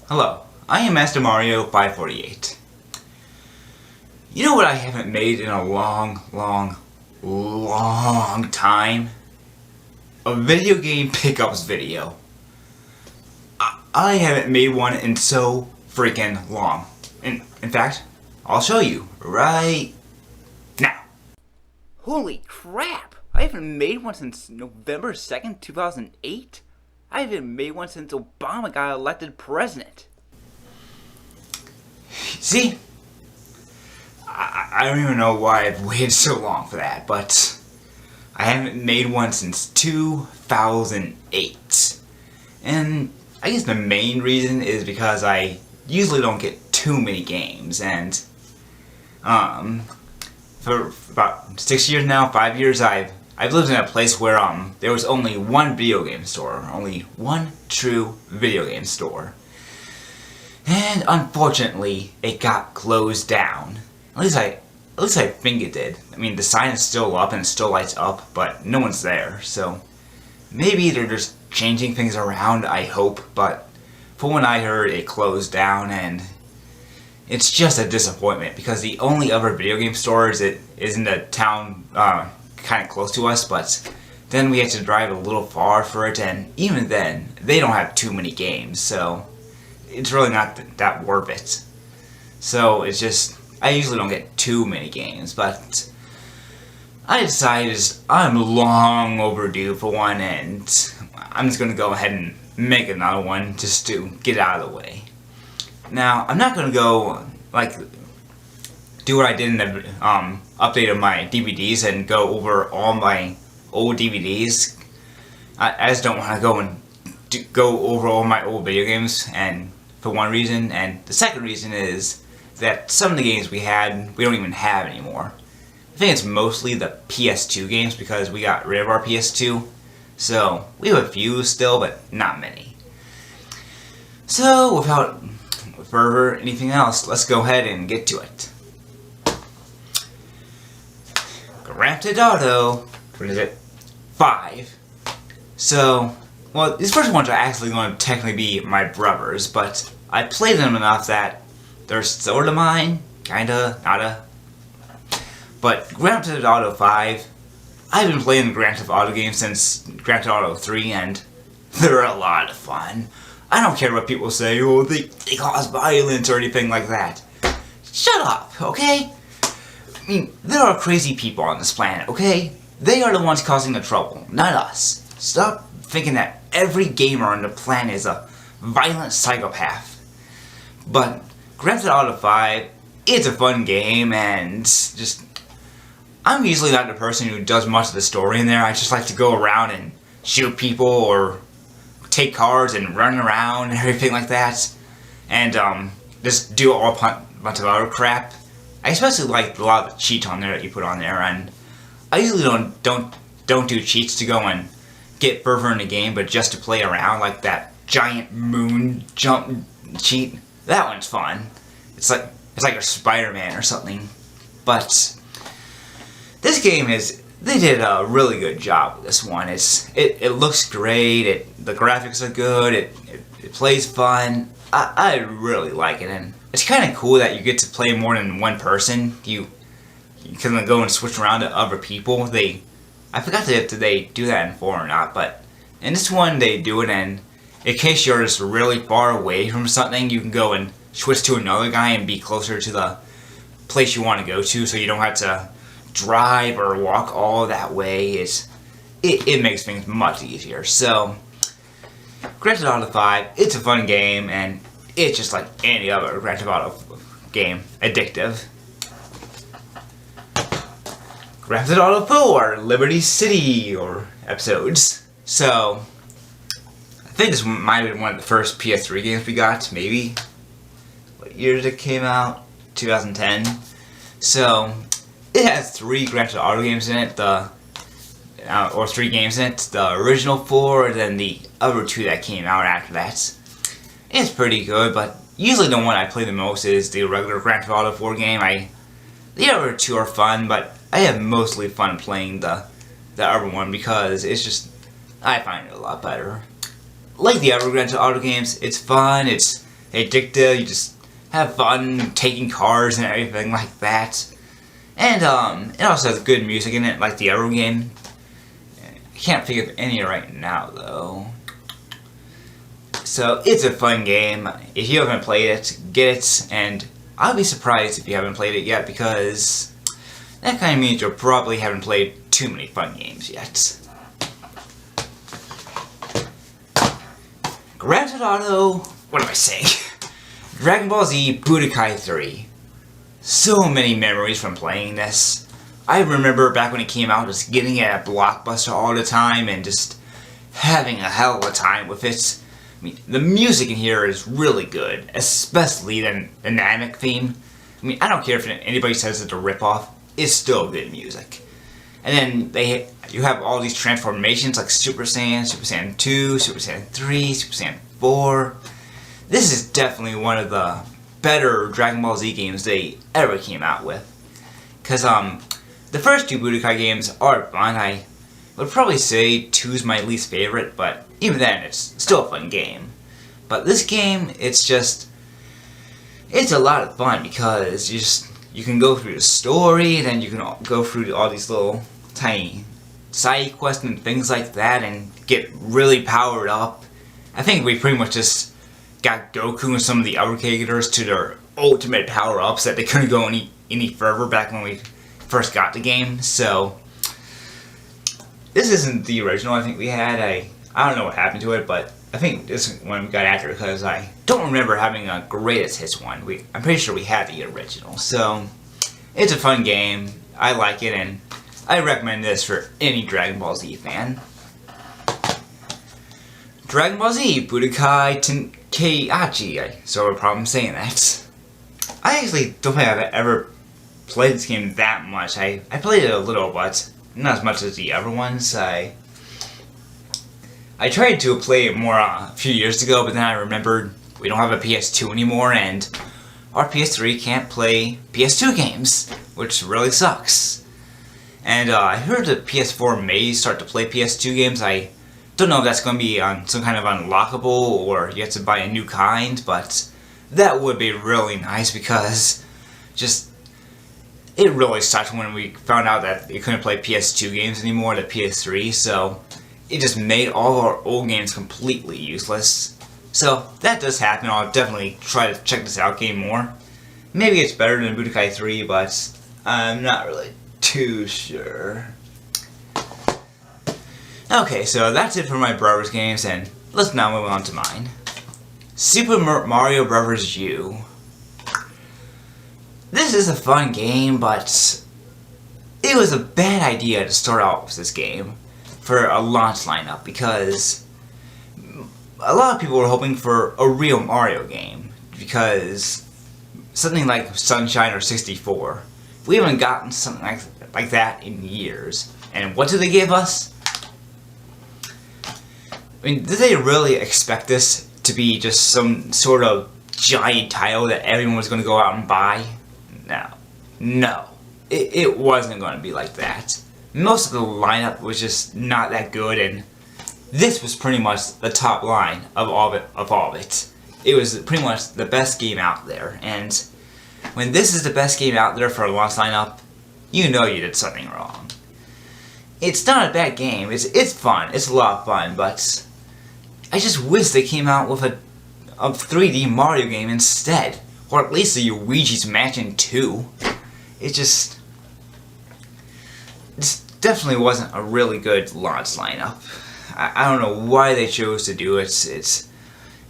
Hello, I am Master Mario 548. You know what I haven't made in a long time? A video game pickups video. I haven't made one in so freaking long. In fact, I'll show you right now. Holy crap! I haven't made one since November 2nd, 2008? I haven't made one since Obama got elected president. See? I don't even know why I've waited so long for that, but I haven't made one since 2008. And I guess the main reason is because I usually don't get too many games, and for about 6 years now, 5 years, I've lived in a place where there was only one video game store, only one true video game store. And unfortunately, it got closed down. At least I think it did. I mean, the sign is still up and it still lights up, but no one's there. So maybe they're just changing things around, I hope. But from when I heard, it closed down, and it's just a disappointment because the only other video game store is in the town kind of close to us, but then we had to drive a little far for it, and even then, they don't have too many games, so it's really not that worth it. So it's just, I usually don't get too many games, but I decided I'm long overdue for one, and I'm just going to go ahead and make another one just to get out of the way. Now, I'm not going to go, do what I did in the update of my DVDs and go over all my old DVDs. I just don't want to go over all my old video games, and for one reason, and the second reason is that some of the games we don't even have anymore. I think it's mostly the PS2 games because we got rid of our PS2, so we have a few still, but not many. So without further anything else, let's go ahead and get to it. Grand Theft Auto, what is it? 5. So, well, these first ones are actually going to technically be my brothers, but I played them enough that they're sort of mine, kinda, nada. But Grand Theft Auto 5, I've been playing the Grand Theft Auto games since Grand Theft Auto 3, and they're a lot of fun. I don't care what people say, oh, they cause violence or anything like that. Shut up, okay? I mean, there are crazy people on this planet, okay? They are the ones causing the trouble, not us. Stop thinking that every gamer on the planet is a violent psychopath. But Grand Theft Auto 5, it's a fun game, and just, I'm usually not the person who does much of the story in there. I just like to go around and shoot people or take cars and run around and everything like that. And just do a bunch of other crap. I especially like a lot of the cheats on there that you put on there, and I usually don't do cheats to go and get further in the game, but just to play around, like that giant moon jump cheat. That one's fun. It's like a Spider-Man or something. But this game they did a really good job with this one. It looks great. The graphics are good. It plays fun. I really like it, and it's kind of cool that you get to play more than one person. You can go and switch around to other people. I forgot if they do that in 4 or not, but in this one they do it, and in case you're just really far away from something, you can go and switch to another guy and be closer to the place you want to go to, so you don't have to drive or walk all that way. It makes things much easier. So Grand Theft Auto 5, it's a fun game, and it's just like any other Grand Theft Auto game, addictive. Grand Theft Auto 4, Liberty City, or episodes. So, I think this might have been one of the first PS3 games we got, maybe. What year did it came out? 2010. So, it has 3 Grand Theft Auto games in it, or 3 games in it. The original 4, and then the other 2 that came out after that. It's pretty good, but usually the one I play the most is the regular Grand Theft Auto 4 game. The other 2 are fun, but I have mostly fun playing the other one because it's just, I find it a lot better. Like the other Grand Theft Auto games, it's fun, it's addictive. You just have fun taking cars and everything like that. And it also has good music in it, like the other game. I can't think of any right now though. So it's a fun game. If you haven't played it, get it. And I'll be surprised if you haven't played it yet, because that kind of means you probably haven't played too many fun games yet. Grand Theft Auto, what am I saying? Dragon Ball Z Budokai 3. So many memories from playing this. I remember back when it came out, just getting it at Blockbuster all the time and just having a hell of a time with it. I mean, the music in here is really good, especially the Namek theme. I mean, I don't care if anybody says it's a ripoff, it's still good music. And then you have all these transformations like Super Saiyan, Super Saiyan 2, Super Saiyan 3, Super Saiyan 4. This is definitely one of the better Dragon Ball Z games they ever came out with. Because the first two Budokai games are fun. I would probably say 2 is my least favorite, but even then it's still a fun game. But this game, it's a lot of fun because you can go through the story, then you can go through all these little tiny side quests and things like that and get really powered up. I think we pretty much just got Goku and some of the other characters to their ultimate power-ups that they couldn't go any further back when we first got the game. So this isn't the original I think we had. I don't know what happened to it, but I think this one we got after, because I don't remember having a greatest hits one. I'm pretty sure we had the original. So it's a fun game. I like it, and I recommend this for any Dragon Ball Z fan. Dragon Ball Z Budokai Tenkaichi. I still have a problem saying that. I actually don't think I've ever played this game that much. I played it a little, but not as much as the other ones. I tried to play it more a few years ago, but then I remembered we don't have a PS2 anymore, and our PS3 can't play PS2 games, which really sucks. And I heard the PS4 may start to play PS2 games. I don't know if that's going to be on some kind of unlockable or you have to buy a new kind, but that would be really nice, because it really sucked when we found out that you couldn't play PS2 games anymore, the PS3, so it just made all of our old games completely useless. So that does happen. I'll definitely try to check this out game more. Maybe it's better than Budokai 3, but I'm not really too sure. Okay, so that's it for my brother's games, and let's now move on to mine. Super Mario Bros. U. This is a fun game, but it was a bad idea to start out with this game for a launch lineup, because a lot of people were hoping for a real Mario game, because something like Sunshine or 64, we haven't gotten something like that in years. And what did they give us? I mean, did they really expect this to be just some sort of giant title that everyone was going to go out and buy? No. It wasn't going to be like that. Most of the lineup was just not that good, and this was pretty much the top line of all of it. It was pretty much the best game out there, and when this is the best game out there for a launch lineup, you know you did something wrong. It's not a bad game. It's fun. It's a lot of fun, but I just wish they came out with a 3D Mario game instead, or at least a Luigi's Mansion 2. It definitely wasn't a really good launch lineup. I don't know why they chose to do it.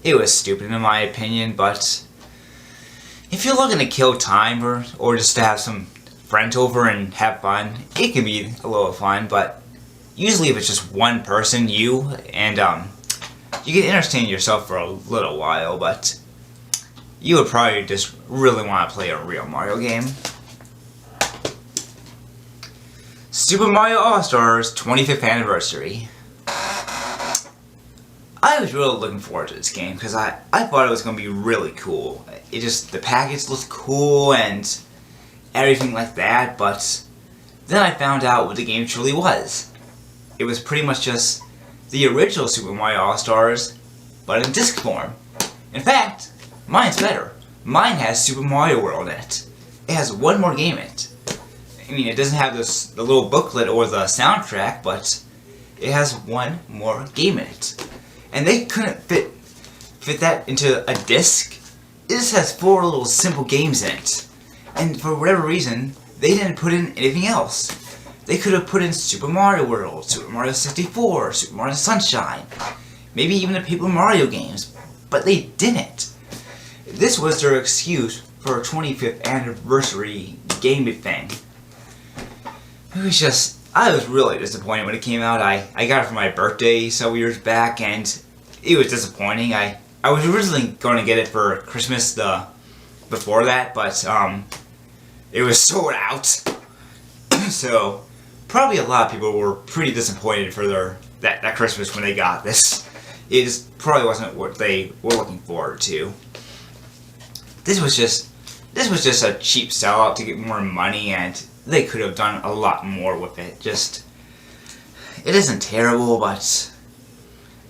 It was stupid in my opinion, but if you're looking to kill time or just to have some friends over and have fun, it can be a little fun, but usually if it's just one person, you can entertain yourself for a little while, but you would probably just really want to play a real Mario game. Super Mario All-Stars 25th Anniversary. I was really looking forward to this game because I thought it was going to be really cool. The package looked cool and everything like that, but then I found out what the game truly was. It was pretty much just the original Super Mario All-Stars, but in disc form. In fact, Mine's better. Mine has Super Mario World in it. It has one more game in it. I mean, it doesn't have the little booklet or the soundtrack, but it has one more game in it. And they couldn't fit that into a disc. It just has 4 little simple games in it. And for whatever reason, they didn't put in anything else. They could have put in Super Mario World, Super Mario 64, Super Mario Sunshine, maybe even the Paper Mario games, but they didn't. This was their excuse for a 25th anniversary game thing. It was just, I was really disappointed when it came out. I got it for my birthday several years back, and it was disappointing. I was originally going to get it for Christmas before that, but it was sold out. So probably a lot of people were pretty disappointed for that Christmas when they got this. It just probably wasn't what they were looking forward to. This was just a cheap sellout to get more money, and they could have done a lot more with it. Just, it isn't terrible, but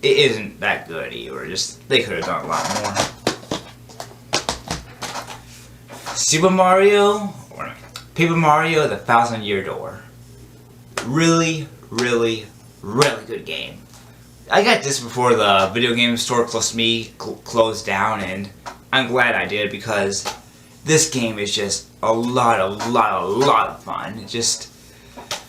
it isn't that good either. Just, they could have done a lot more. Super Mario, or Paper Mario, the 1,000-Year Door. Really, really, really good game. I got this before the video game store close to me closed down, and I'm glad I did, because this game is just a lot of fun. It just,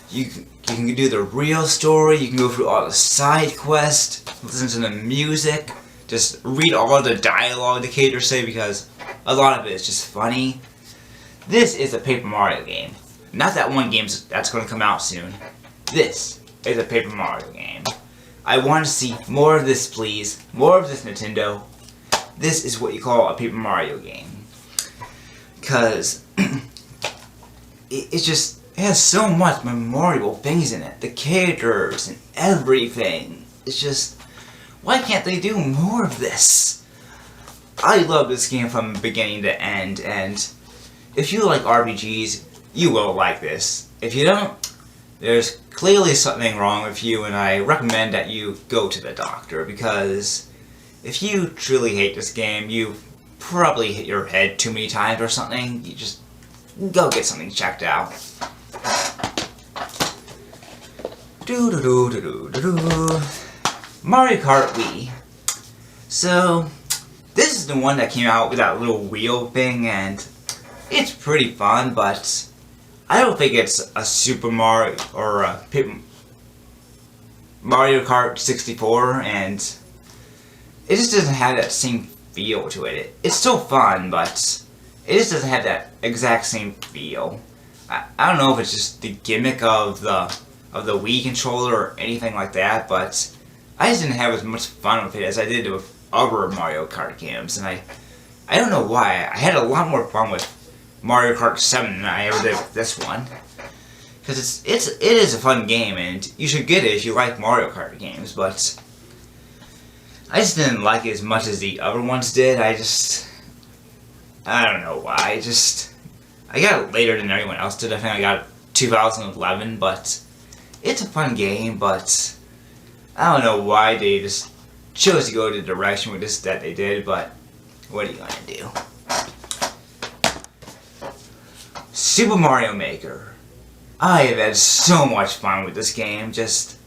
you can do the real story, you can go through all the side quests, listen to the music, just read all the dialogue the characters say, because a lot of it is just funny. This is a Paper Mario game. Not that one game that's going to come out soon. This is a Paper Mario game. I want to see more of this, please. More of this, Nintendo. This is what you call a Paper Mario game. Because it has so much memorable things in it. The characters and everything. It's just, why can't they do more of this? I love this game from beginning to end, and if you like RPGs, you will like this. If you don't, there's clearly something wrong with you, and I recommend that you go to the doctor, because if you truly hate this game, you probably hit your head too many times or something. You just go get something checked out. Mario Kart Wii. So, this is the one that came out with that little wheel thing, and it's pretty fun, but I don't think it's a Super Mario or a Mario Kart 64, and it just doesn't have that same feel to it. It's still fun, but it just doesn't have that exact same feel. I don't know if it's just the gimmick of the Wii controller or anything like that, but I just didn't have as much fun with it as I did with other Mario Kart games, and I don't know why. I had a lot more fun with Mario Kart 7 than I ever did with this one. Because it is a fun game, and you should get it if you like Mario Kart games, but I just didn't like it as much as the other ones did. I don't know why. I got it later than everyone else did. I think I got it 2011, but it's a fun game, but I don't know why they just chose to go the direction with this that they did, but what are you gonna do? Super Mario Maker. I have had so much fun with this game. Just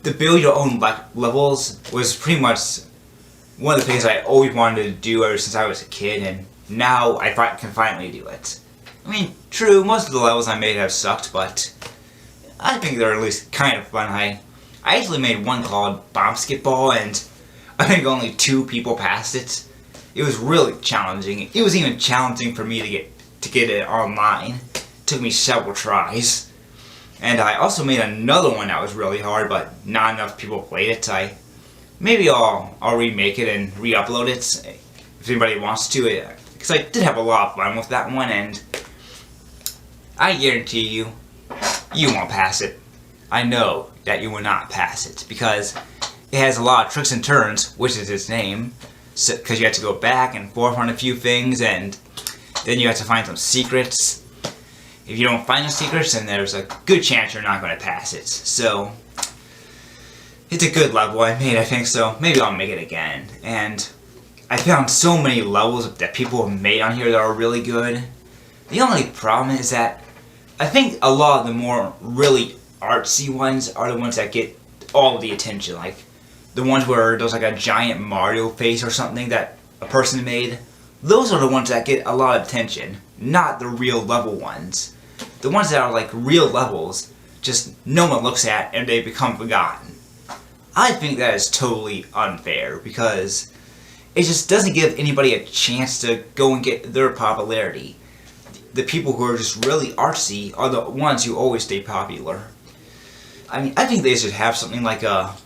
the build your own levels was pretty much one of the things I always wanted to do ever since I was a kid, and now I can finally do it. I mean, true, most of the levels I made have sucked, but I think they're at least kind of fun. I actually made one called Bombsketball, and I think only 2 people passed it. It was really challenging. It was even challenging for me to get it online. It took me several tries. And I also made another one that was really hard, but not enough people played it. Maybe I'll remake it and re-upload it if anybody wants to. Because I did have a lot of fun with that one, and I guarantee you, you won't pass it. I know that you will not pass it, because it has a lot of tricks and turns, which is its name. Because you have to go back and forth on a few things, and then you have to find some secrets. If you don't find the secrets, then there's a good chance you're not going to pass it. So, it's a good level I made, I think, so maybe I'll make it again. And I found so many levels that people have made on here that are really good. The only problem is that I think a lot of the more really artsy ones are the ones that get all the attention. Like the ones where there's like a giant Mario face or something that a person made. Those are the ones that get a lot of attention, not the real level ones. The ones that are like real levels, just no one looks at and they become forgotten. I think that is totally unfair because it just doesn't give anybody a chance to go and get their popularity. The people who are just really artsy are the ones who always stay popular. I mean, I think they should have something like a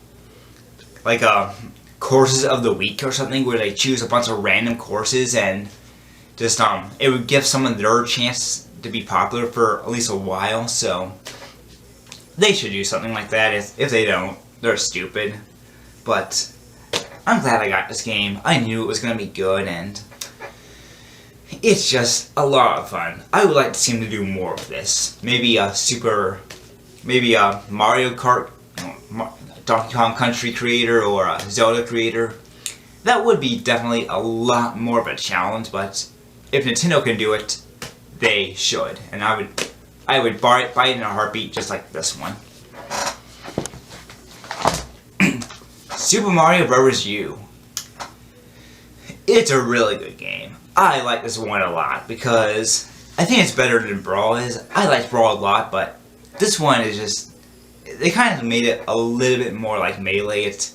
courses of the week or something where they choose a bunch of random courses and just it would give someone their chance to be popular for at least a while. So they should do something like that. If they don't, they're stupid. But I'm glad I got this game. I knew it was gonna be good, and it's just a lot of fun. I would like to see him to do more of this. Maybe a Mario Kart, Donkey Kong Country creator, or a Zelda creator. That would be definitely a lot more of a challenge, but if Nintendo can do it, they should. And I would buy it in a heartbeat, just like this one. Super Mario Bros. U. It's a really good game. I like this one a lot because I think it's better than Brawl is. I like Brawl a lot, but this one is just, they kind of made it a little bit more like Melee. It's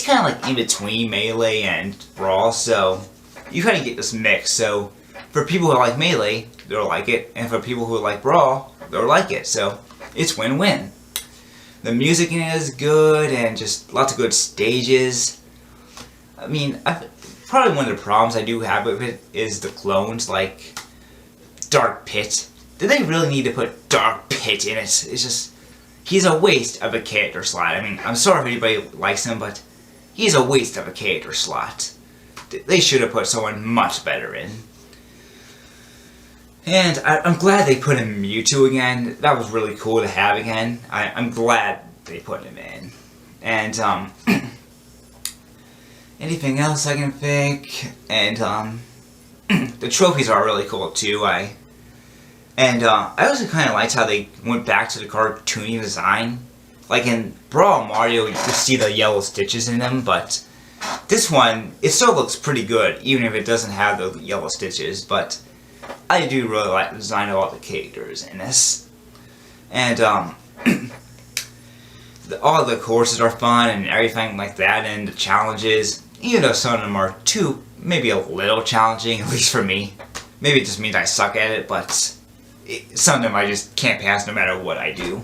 kind of like in between Melee and Brawl, so you kind of get this mix. So for people who like Melee, they'll like it, and for people who like Brawl, they'll like it. So it's win-win. The music in it is good, and just lots of good stages. I mean, probably one of the problems I do have with it is the clones, like Dark Pit. Did they really need to put Dark Pit in it? It's just, he's a waste of a character slot. I mean, I'm sorry if anybody likes him, but he's a waste of a character slot. They should have put someone much better in. And I'm glad they put in Mewtwo again. That was really cool to have again. I'm glad they put him in. And, anything else I can think? And, the trophies are really cool too. I also kind of liked how they went back to the cartoony design. Like in Brawl Mario, you can see the yellow stitches in them, but this one, it still looks pretty good, even if it doesn't have the yellow stitches. But I do really like the design of all the characters in this. And, all the courses are fun and everything like that, and the challenges, even though some of them are maybe a little challenging, at least for me. Maybe it just means I suck at it, but some of them I just can't pass no matter what I do.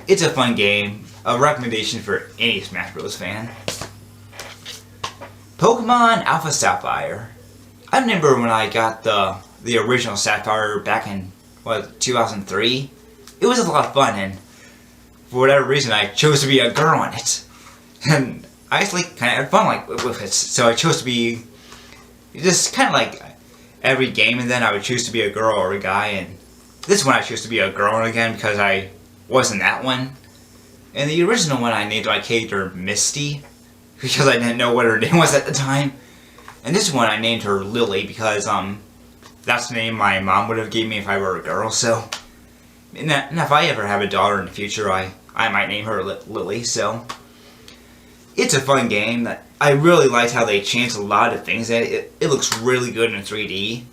It's a fun game. A recommendation for any Smash Bros. Fan. Pokemon Alpha Sapphire. I remember when I got the original Sapphire back in, 2003? It was a lot of fun, and for whatever reason I chose to be a girl in it. And I actually kind of had fun with it, so I chose to be just kind of like every game, and then I would choose to be a girl or a guy, and this one I chose to be a girl again because I wasn't that one. And the original one I named my character Misty because I didn't know what her name was at the time. And this one I named her Lily because that's the name my mom would have gave me if I were a girl. So, and if I ever have a daughter in the future, I might name her Lily. So, it's a fun game. That I really liked how they changed a lot of things in it. It looks really good in 3D.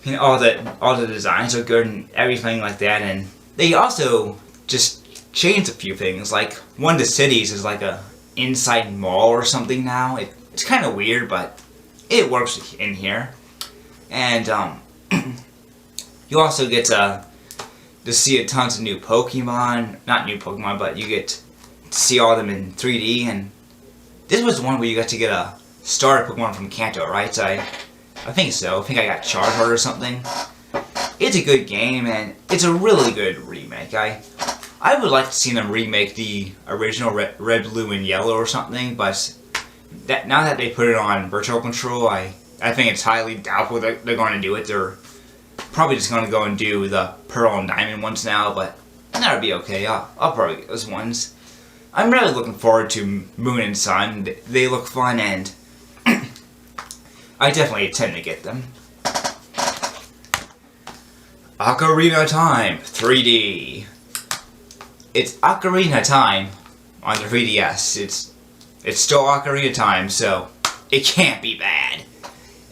You know, all the designs are good and everything like that. And they also just changed a few things. Like one of the cities is like a inside mall or something now. It's kind of weird, but it works in here. And you also get to see tons of new Pokemon. Not new Pokemon, but you get to see all of them in 3D. And this was the one where you got to get a starter Pokemon from Kanto, right? I think so. I think I got Charizard or something. It's a good game, and it's a really good remake. I would like to see them remake the original Red, Blue, and Yellow or something, but now that they put it on Virtual Control, I think it's highly doubtful that they're going to do it. They're probably just going to go and do the Pearl and Diamond ones now, but that would be okay. I'll probably get those ones. I'm really looking forward to Moon and Sun. They look fun, and I definitely intend to get them. Ocarina Time 3D. It's Ocarina Time on the 3DS. It's still Ocarina Time, so it can't be bad.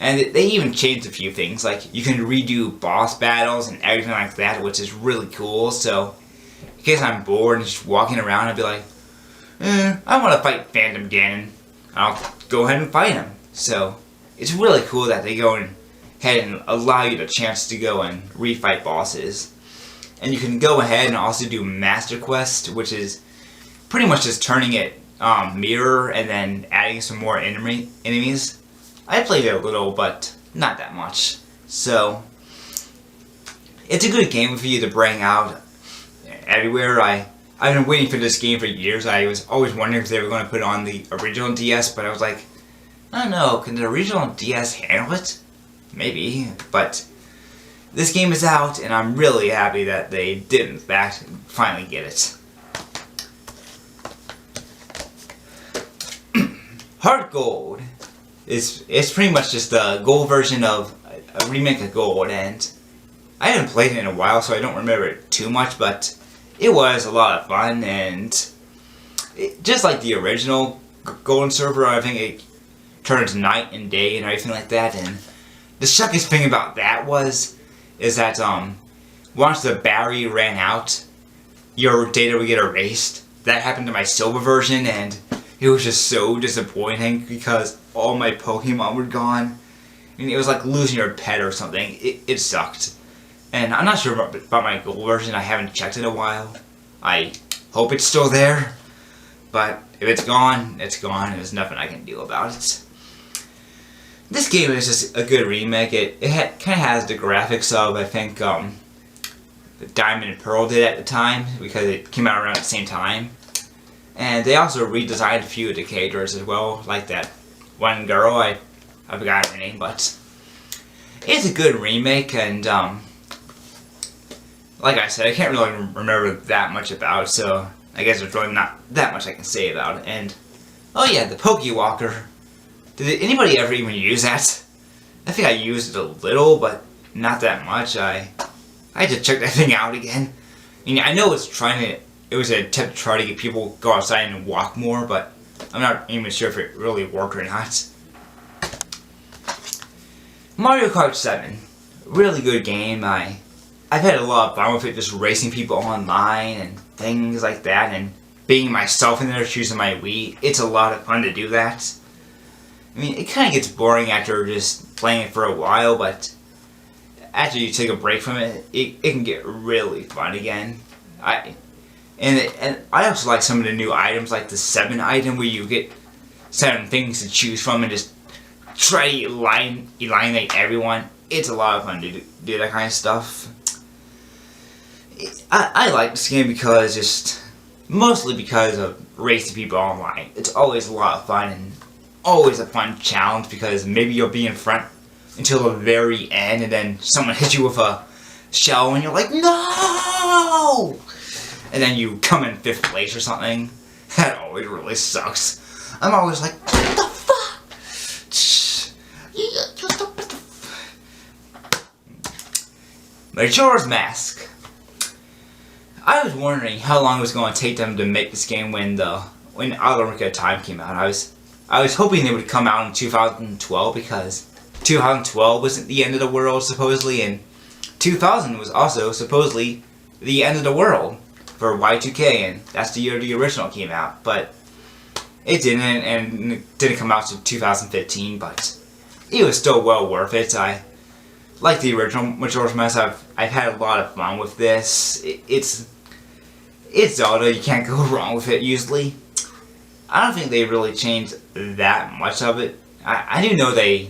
And they even changed a few things, like you can redo boss battles and everything like that, which is really cool. So in case I'm bored and just walking around, I'd be like, I want to fight Phantom Ganon. I'll go ahead and fight him. So it's really cool that they go ahead and allow you the chance to go and refight bosses. And you can go ahead and also do Master Quest, which is pretty much just turning it mirror and then adding some more enemies. I played it a little, but not that much. So it's a good game for you to bring out everywhere. I've been waiting for this game for years. I was always wondering if they were going to put it on the original DS, but I was like, I don't know, can the original DS handle it? Maybe, but this game is out, and I'm really happy that they did, in fact, finally get it. Heart Gold. It's pretty much just a Gold version of a remake of Gold, and I haven't played it in a while, so I don't remember it too much, but it was a lot of fun, and just like the original Golden server, I think it turns night and day and everything like that. And the suckiest thing about that is that once the battery ran out, your data would get erased. That happened to my silver version, and it was just so disappointing because all my Pokemon were gone. I mean, it was like losing your pet or something. It sucked. And I'm not sure about my gold version. I haven't checked in a while. I hope it's still there. But if it's gone, it's gone. There's nothing I can do about it. This game is just a good remake. It kind of has the graphics of, I think, the Diamond and Pearl did at the time, because it came out around the same time. And they also redesigned a few of the characters as well, like that one girl, I forgot her name, but it's a good remake, and like I said, I can't really remember that much about it, so I guess there's really not that much I can say about it. And oh yeah, the Pokewalker. Did anybody ever even use that? I think I used it a little, but not that much. I had to check that thing out again. I mean, I know it was an attempt to try to get people to go outside and walk more, but I'm not even sure if it really worked or not. Mario Kart 7. Really good game. I've had a lot of fun with it, just racing people online and things like that, and being myself in there, choosing my Wii. It's a lot of fun to do that. I mean, it kind of gets boring after just playing it for a while, but after you take a break from it, it can get really fun again. And I also like some of the new items, like the 7 item, where you get 7 things to choose from and just try to eliminate everyone. It's a lot of fun to do that kind of stuff. I like this game mostly because of racing people online. It's always a lot of fun and always a fun challenge, because maybe you'll be in front until the very end, and then someone hits you with a shell and you're like, no! And then you come in 5th place or something. That always really sucks. I'm always like, what the fuck? Majora's Mask. I was wondering how long it was going to take them to make this game when Ocarina of Time came out. I was hoping it would come out in 2012, because 2012 wasn't the end of the world, supposedly, and 2000 was also supposedly the end of the world for Y2K, and that's the year the original came out. But it didn't, and it didn't come out until 2015, but it was still well worth it. I like the original Majora's Mask. I've had a lot of fun with this. It's Zelda, you can't go wrong with it usually. I don't think they really changed that much of it. I do know they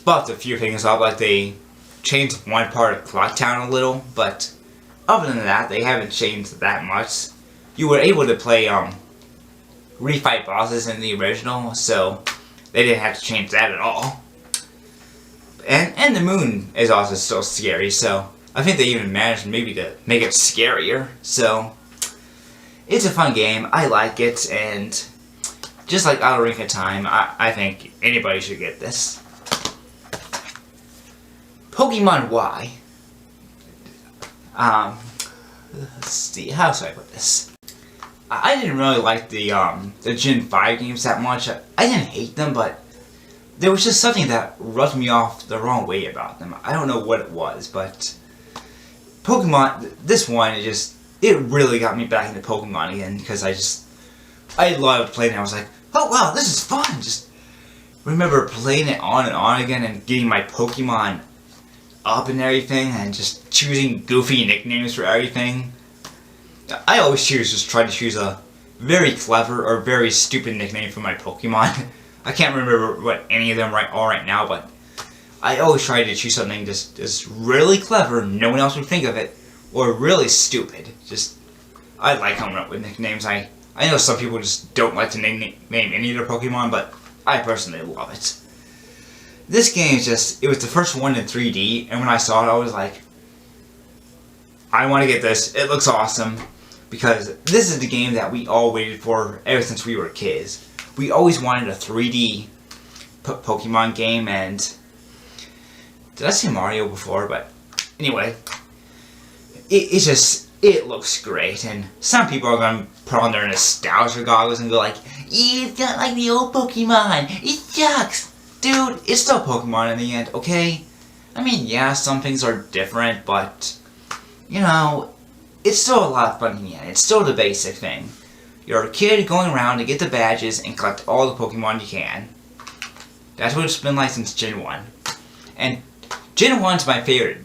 buffed a few things up, like they changed one part of Clock Town a little, but other than that, they haven't changed that much. You were able to play refight bosses in the original, so they didn't have to change that at all. And the moon is also still scary, so I think they even managed maybe to make it scarier. So it's a fun game. I like it, and just like Ocarina of Time, I think anybody should get this. Pokemon Y. Let's see, how should I put this? I didn't really like the Gen 5 games that much. I didn't hate them, but there was just something that rubbed me off the wrong way about them. I don't know what it was, but Pokemon, this one, it really got me back into Pokemon again, because I loved playing it. I was like, oh wow, this is fun! Just remember playing it on and on again and getting my Pokemon up and everything, and just choosing goofy nicknames for everything. I always try to choose a very clever or very stupid nickname for my Pokemon. I can't remember what any of them are right now, but I always try to choose something just really clever, no one else would think of it, or really stupid. I like coming up with nicknames. I know some people just don't like to name any of their Pokemon, but I personally love it. This game it was the first one in 3D, and when I saw it, I was like, I want to get this. It looks awesome, because this is the game that we all waited for ever since we were kids. We always wanted a 3D Pokemon game, and did I say Mario before? But anyway, it looks great, and some people are going to put on their nostalgia goggles and go like, it's not like the old Pokemon, it sucks! Dude, it's still Pokemon in the end, okay? I mean, yeah, some things are different, but, you know, it's still a lot of fun in the end. It's still the basic thing. You're a kid going around to get the badges and collect all the Pokemon you can. That's what it's been like since Gen 1. And Gen 1's my favorite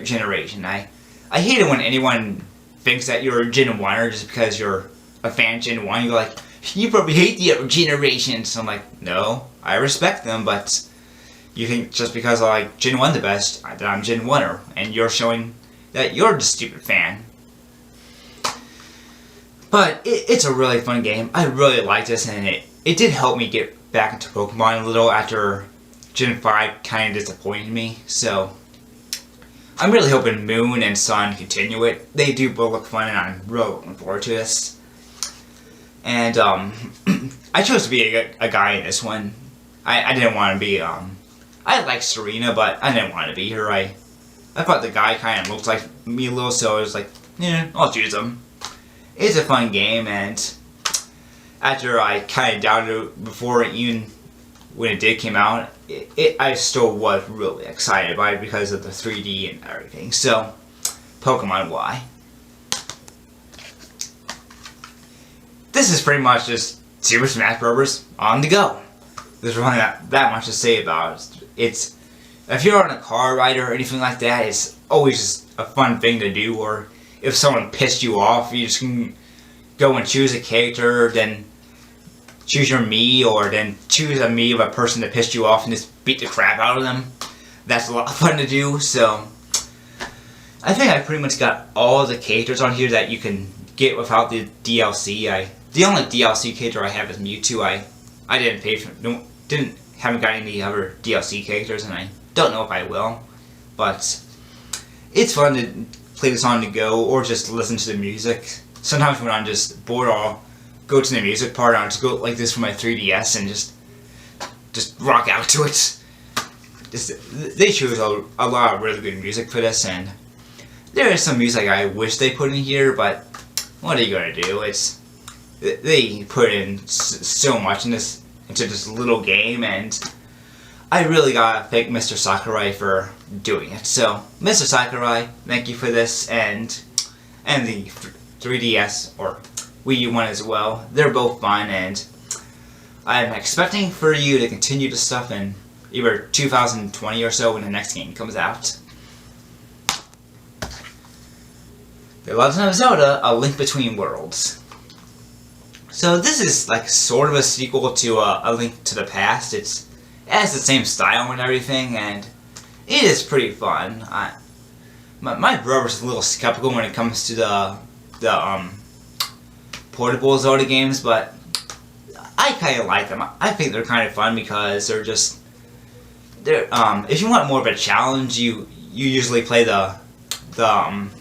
generation. I hate it when anyone thinks that you're a Gen 1er just because you're a fan of Gen 1. You're like, you probably hate the other generations. So I'm like, no, I respect them, but you think just because I like Gen 1 the best, that I'm Gen 1er, and you're showing that you're the stupid fan. But it's a really fun game. I really like this, and it did help me get back into Pokemon a little after Gen 5 kind of disappointed me. So I'm really hoping Moon and Sun continue it. They do both look fun, and I'm really looking forward to this. And I chose to be a guy in this one. I didn't want to be I like Serena, but I didn't want to be her. I thought the guy kind of looked like me a little, so I was like, yeah, I'll choose him. It's a fun game, and after I kind of doubted it before, even when it did come out, I still was really excited by it because of the 3D and everything. So, Pokemon Y. This is pretty much just Super Smash Bros. On the go. There's really not that much to say about it. If you're on a car ride or anything like that, it's always just a fun thing to do. Or if someone pissed you off, you just can go and choose a character, then choose your Mii, or then choose a Mii of a person that pissed you off and just beat the crap out of them. That's a lot of fun to do. So I think I pretty much got all the characters on here that you can get without the DLC. The only DLC character I have is Mewtwo. I didn't pay for, haven't got any other DLC characters, and I don't know if I will. But it's fun to play this on the go, or just listen to the music. Sometimes when I'm just bored, I'll go to the music part, and I'll just go like this for my 3DS and just rock out to it. They choose a lot of really good music for this, and there is some music I wish they put in here, but what are you gonna do? They put in so much into this little game, and I really gotta thank Mr. Sakurai for doing it. So, Mr. Sakurai, thank you for this, and the 3DS or Wii U one as well. They're both fun, and I'm expecting for you to continue this stuff in either 2020 or so when the next game comes out. The Legend of Zelda: A Link Between Worlds. So this is like sort of a sequel to A Link to the Past. It has the same style and everything, and it is pretty fun. My brother's a little skeptical when it comes to the portable Zelda games, but I kind of like them. I think they're kind of fun because if you want more of a challenge, you usually play the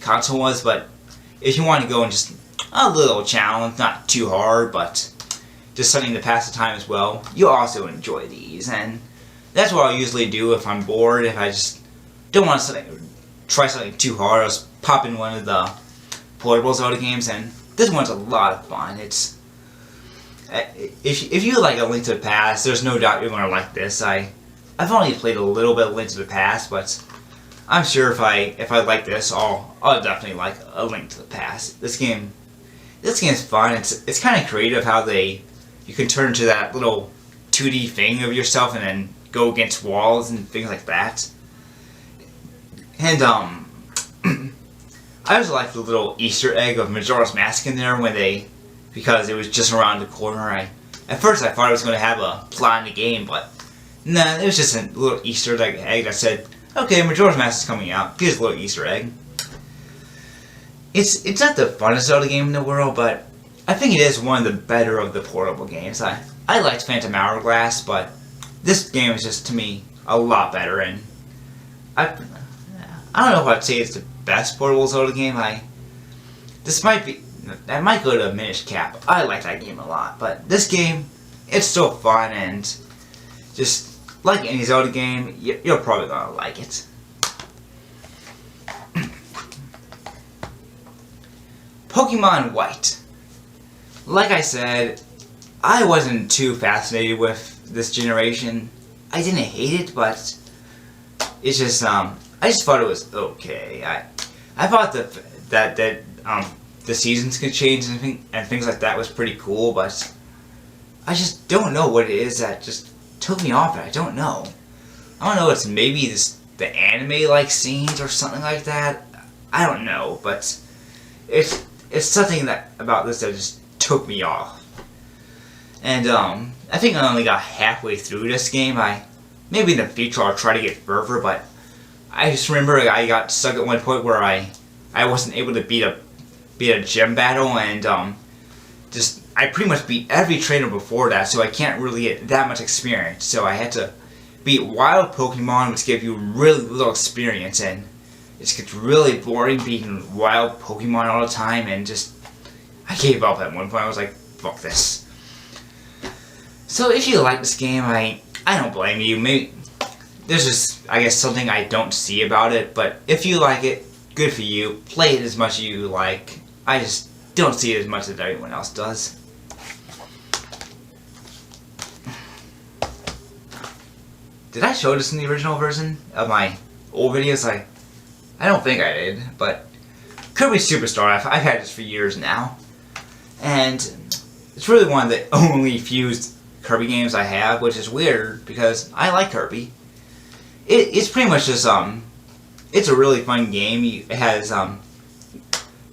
console ones, but if you want to go and just a little challenge, not too hard, but just something to pass the time as well, you also enjoy these. And that's what I'll usually do if I'm bored. If I just don't want to try something too hard, I was popping one of the portable Zelda games, and this one's a lot of fun. It's if you like A Link to the Past, there's no doubt you're gonna like this. I've only played a little bit of Link to the Past, but I'm sure if I like this, I'll definitely like A Link to the Past. This game is fun. It's kind of creative how you can turn into that little 2D thing of yourself and then go against walls and things like that. And I also like the little Easter egg of Majora's Mask in there because it was just around the corner. At first I thought I was going to have a plot in the game, but nah, it was just a little Easter egg that said, okay, Majora's Mask is coming out. Here's a little Easter egg. It's not the funnest Zelda game in the world, but I think it is one of the better of the portable games. I liked Phantom Hourglass, but this game is just, to me, a lot better, and I don't know if I'd say it's the best portable Zelda game. That might go to a Minish Cap. I like that game a lot, but this game, it's still fun, and just like any Zelda game, you're probably gonna like it. Pokemon White. Like I said, I wasn't too fascinated with this generation. I didn't hate it, but it's just I just thought it was okay. I thought that the seasons could change and things like that was pretty cool, but I just don't know what it is that just took me off it. I don't know. It's maybe the anime like scenes or something like that. I don't know, but it's something about this that just took me off. And I think I only got halfway through this game. Maybe in the future I'll try to get further, but I just remember I got stuck at one point where I wasn't able to beat a gym battle, and I pretty much beat every trainer before that, so I can't really get that much experience. So I had to beat wild Pokemon, which give you really little experience, and it just gets really boring beating wild Pokemon all the time, and I gave up at one point. I was like, fuck this. So if you like this game, I don't blame you. Maybe there's just, I guess, something I don't see about it, but if you like it, good for you. Play it as much as you like. I just don't see it as much as everyone else does. Did I show this in the original version of my old videos? I don't think I did, but Kirby Superstar, I've had this for years now, and it's really one of the only few Kirby games I have, which is weird because I like Kirby. It's pretty much just it's a really fun game. It has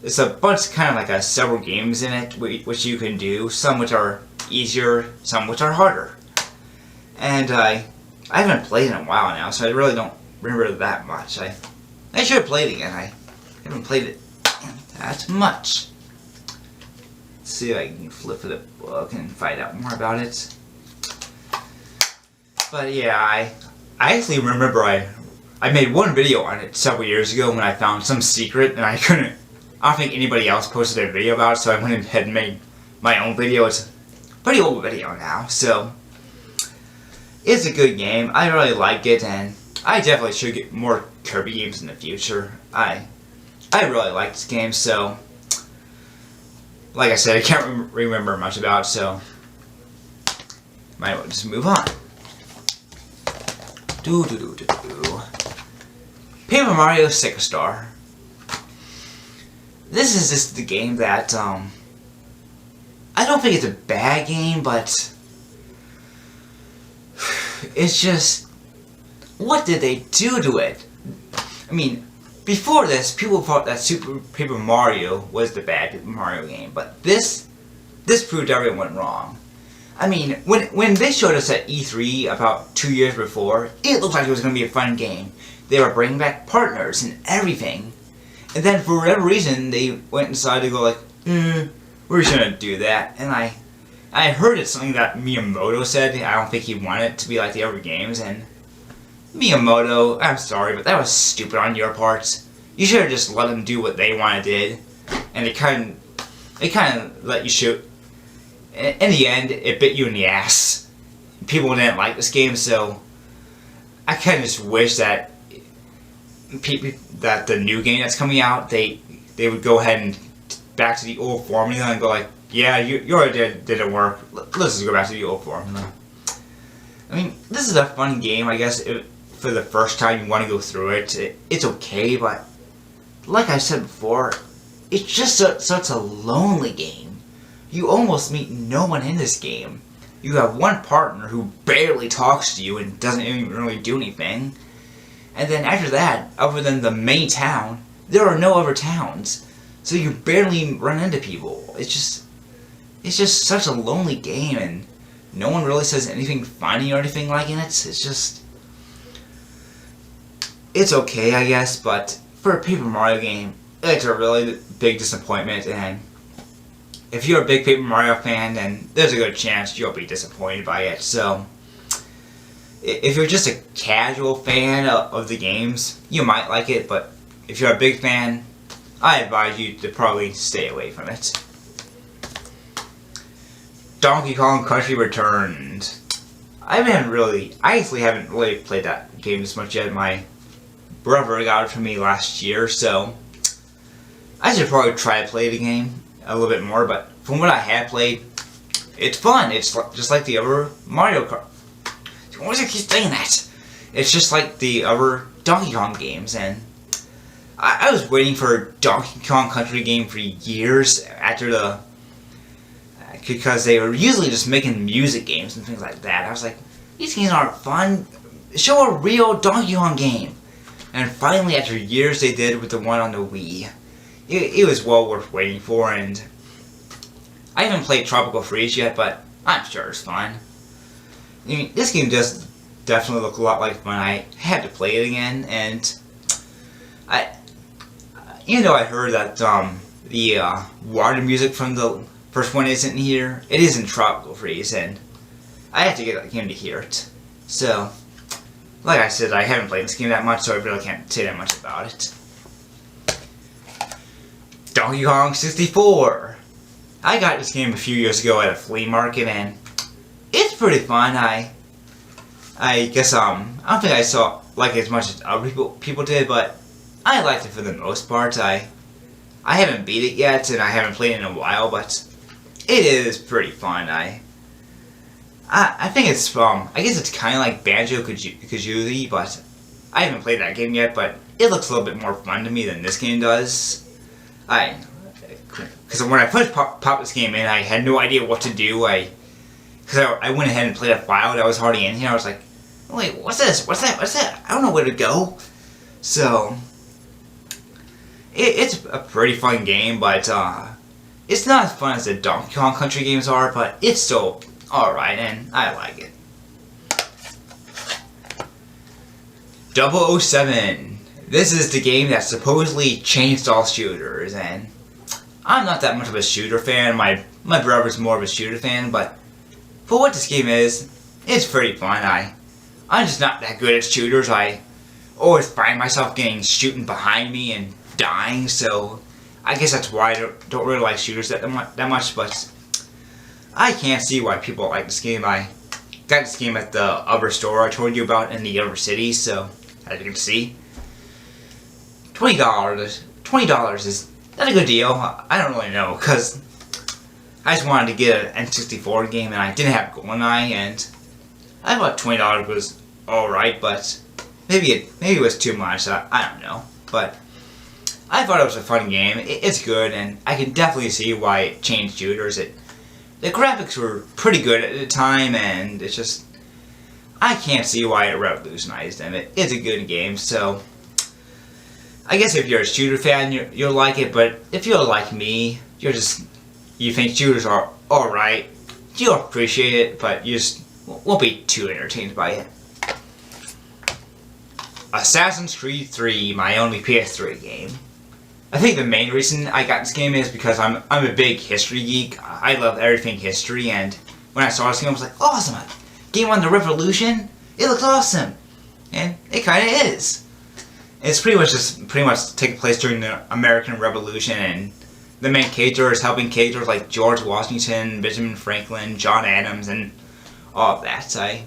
it's a bunch, kind of like several games in it which you can do. Some which are easier, some which are harder. And I haven't played in a while now, so I really don't remember that much. I should have played it again. I haven't played it that much. Let's see if I can flip the book and find out more about it. But yeah, I actually remember I made one video on it several years ago when I found some secret, and I don't think anybody else posted a video about it, so I went ahead and made my own video. It's a pretty old video now, so it's a good game. I really like it, and I definitely should get more Kirby games in the future. I really like this game, so like I said, I can't remember much about it, so might as well just move on. Paper Mario Sticker Star. This is just the game that I don't think it's a bad game, but it's just, what did they do to it? I mean, before this, people thought that Super Paper Mario was the bad Paper Mario game, but this proved everyone wrong. I mean, when they showed us at E3 about 2 years before, it looked like it was going to be a fun game. They were bringing back partners and everything. And then for whatever reason, they went inside to go like, we're just going to do that. And I heard it's something that Miyamoto said. I don't think he wanted it to be like the other games. And Miyamoto, I'm sorry, but that was stupid on your part. You should have just let them do what they wanted did. And it kind of let you shoot. In the end, it bit you in the ass. People didn't like this game, so I kind of just wish that that the new game that's coming out, they would go ahead and back to the old formula and go like, yeah, your idea didn't work. Let's just go back to the old formula. I mean, this is a fun game, I guess. For the first time you want to go through it, it's okay, but like I said before, it's just such a lonely game. You almost meet no one in this game. You have one partner who barely talks to you and doesn't even really do anything. And then after that, other than the main town, there are no other towns. So you barely run into people. It's just such a lonely game, and no one really says anything funny or anything like in it. It's okay, I guess, but for a Paper Mario game, it's a really big disappointment, and if you're a big Paper Mario fan, then there's a good chance you'll be disappointed by it. So, if you're just a casual fan of the games, you might like it, but if you're a big fan, I advise you to probably stay away from it. Donkey Kong Country Returns. I actually haven't really played that game as much yet. My brother got it for me last year, so I should probably try to play the game a little bit more, but from what I have played, it's fun. It's just like the other Mario Kart. Why does it keep saying that? It's just like the other Donkey Kong games, and I was waiting for a Donkey Kong Country game for years after because they were usually just making music games and things like that. I was like, these games aren't fun. Show a real Donkey Kong game. And finally, after years, they did with the one on the Wii. It was well worth waiting for, and I haven't played Tropical Freeze yet, but I'm sure it's fun. I mean, this game does definitely look a lot like fun. I had to play it again, and even though I heard that the water music from the first one isn't here, it is in Tropical Freeze, and I have to get that game to hear it. So, like I said, I haven't played this game that much, so I really can't say that much about it. Donkey Kong 64. I got this game a few years ago at a flea market, and it's pretty fun. I guess I don't think I saw like it as much as other people did, but I liked it for the most part. I haven't beat it yet, and I haven't played it in a while, but it is pretty fun. I think it's I guess it's kind of like Banjo-Kazooie, but I haven't played that game yet. But it looks a little bit more fun to me than this game does. Because when I first popped this game in, I had no idea what to do. Because I went ahead and played a file that was already in here. I was like, wait, what's this? What's that? What's that? I don't know where to go. So it's a pretty fun game, but it's not as fun as the Donkey Kong Country games are. But it's still alright, and I like it. 007. This is the game that supposedly changed all shooters, and I'm not that much of a shooter fan. My brother's more of a shooter fan, but for what this game is, it's pretty fun. I'm just not that good at shooters. I always find myself getting shooting behind me and dying, so I guess that's why I don't really like shooters that much, but I can't see why people like this game. I got this game at the other store I told you about in the other city, so as you can see, $20. $20 is not a good deal. I don't really know, because I just wanted to get an N64 game, and I didn't have GoldenEye, and I thought $20 was alright, but maybe it was too much. I don't know, but I thought it was a fun game. It's good, and I can definitely see why it changed shooters. The graphics were pretty good at the time, and it's just, I can't see why it revolutionized them. It's a good game, so I guess if you're a shooter fan, you'll like it, but if you're like me, you think shooters are alright, you'll appreciate it, but you just won't be too entertained by it. Assassin's Creed 3, my only PS3 game. I think the main reason I got this game is because I'm a big history geek. I love everything history, and when I saw this game, I was like, awesome! A game on the Revolution? It looks awesome! And it kinda is. It's pretty much taking place during the American Revolution, and the main character is helping characters like George Washington, Benjamin Franklin, John Adams, and all of that. I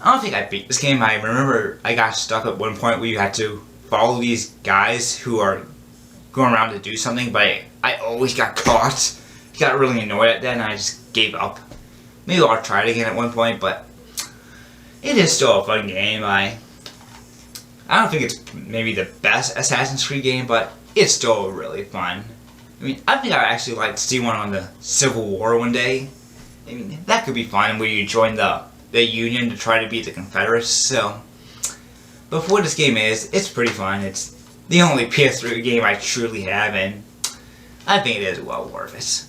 don't think I beat this game. I remember I got stuck at one point where you had to follow these guys who are going around to do something, but I always got caught. Got really annoyed at that, and I just gave up. Maybe I'll try it again at one point, but it is still a fun game. I don't think it's maybe the best Assassin's Creed game, but it's still really fun. I mean, I think I'd actually like to see one on the Civil War one day. I mean, that could be fun, where you join the Union to try to beat the Confederates. So, but for what this game is, it's pretty fun. It's the only PS3 game I truly have, and I think it is well worth it.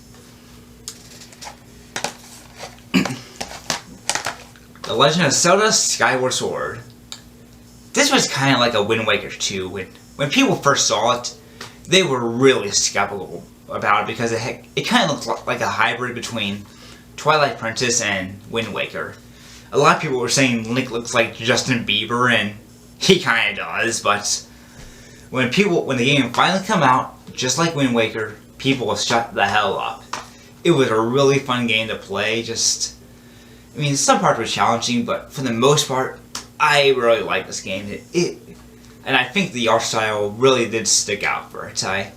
The Legend of Zelda Skyward Sword. This was kind of like a Wind Waker 2. When people first saw it, they were really skeptical about it because it kind of looked like a hybrid between Twilight Princess and Wind Waker. A lot of people were saying Link looks like Justin Bieber, and he kind of does, but when the game finally came out, just like Wind Waker, people shut the hell up. It was a really fun game to play. I mean, some parts were challenging, but for the most part, I really like this game. And I think the art style really did stick out for it. I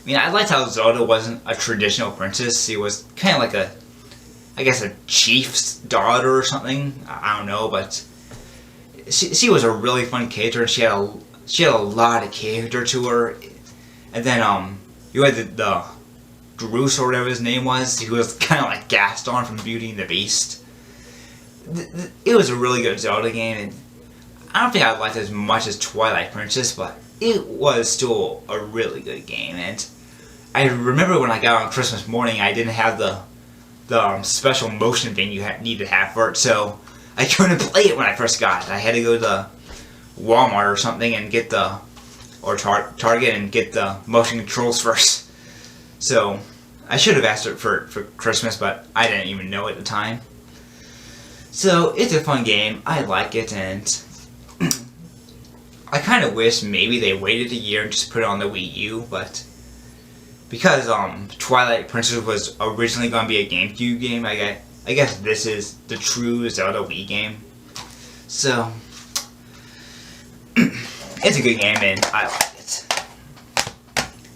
mean, I liked how Zelda wasn't a traditional princess. She was kind of like I guess a chief's daughter or something. I don't know, but she was a really fun character, and she had a lot of character to her. And then you had the Groose or whatever his name was. He was kind of like Gaston from Beauty and the Beast. It was a really good Zelda game, and I don't think I liked it as much as Twilight Princess, but it was still a really good game. And I remember when I got on Christmas morning, I didn't have the special motion thing you need to have for it, so I couldn't play it when I first got it. I had to go to Walmart or something and get Target and get the motion controls first. So I should have asked it for Christmas, but I didn't even know at the time. So it's a fun game. I like it, and I kind of wish maybe they waited a year and just put it on the Wii U, but because Twilight Princess was originally going to be a GameCube game, I guess this is the true Zelda Wii game. So it's a good game, and I like it.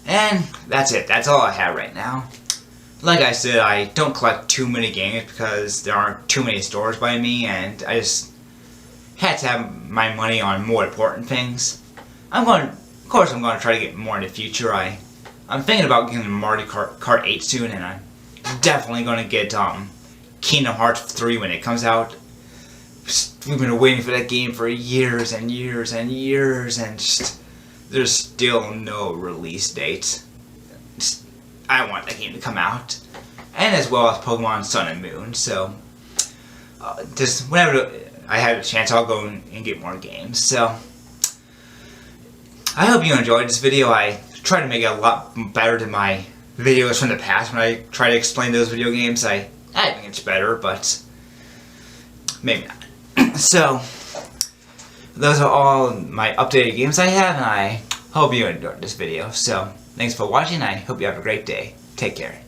And that's it. That's all I have right now. Like I said, I don't collect too many games because there aren't too many stores by me, and I just had to have my money on more important things. Of course I'm going to try to get more in the future. I'm thinking about getting Mario Kart 8 soon, and I'm definitely going to get Kingdom Hearts 3 when it comes out. We've been waiting for that game for years and years and years, and there's still no release date. I want that game to come out, and as well as Pokemon Sun and Moon. So just whenever I have a chance, I'll go and get more games. So I hope you enjoyed this video. I try to make it a lot better than my videos from the past when I try to explain those video games. I think it's better, but maybe not. So those are all my updated games I have, and I hope you enjoyed this video. So thanks for watching. I hope you have a great day. Take care.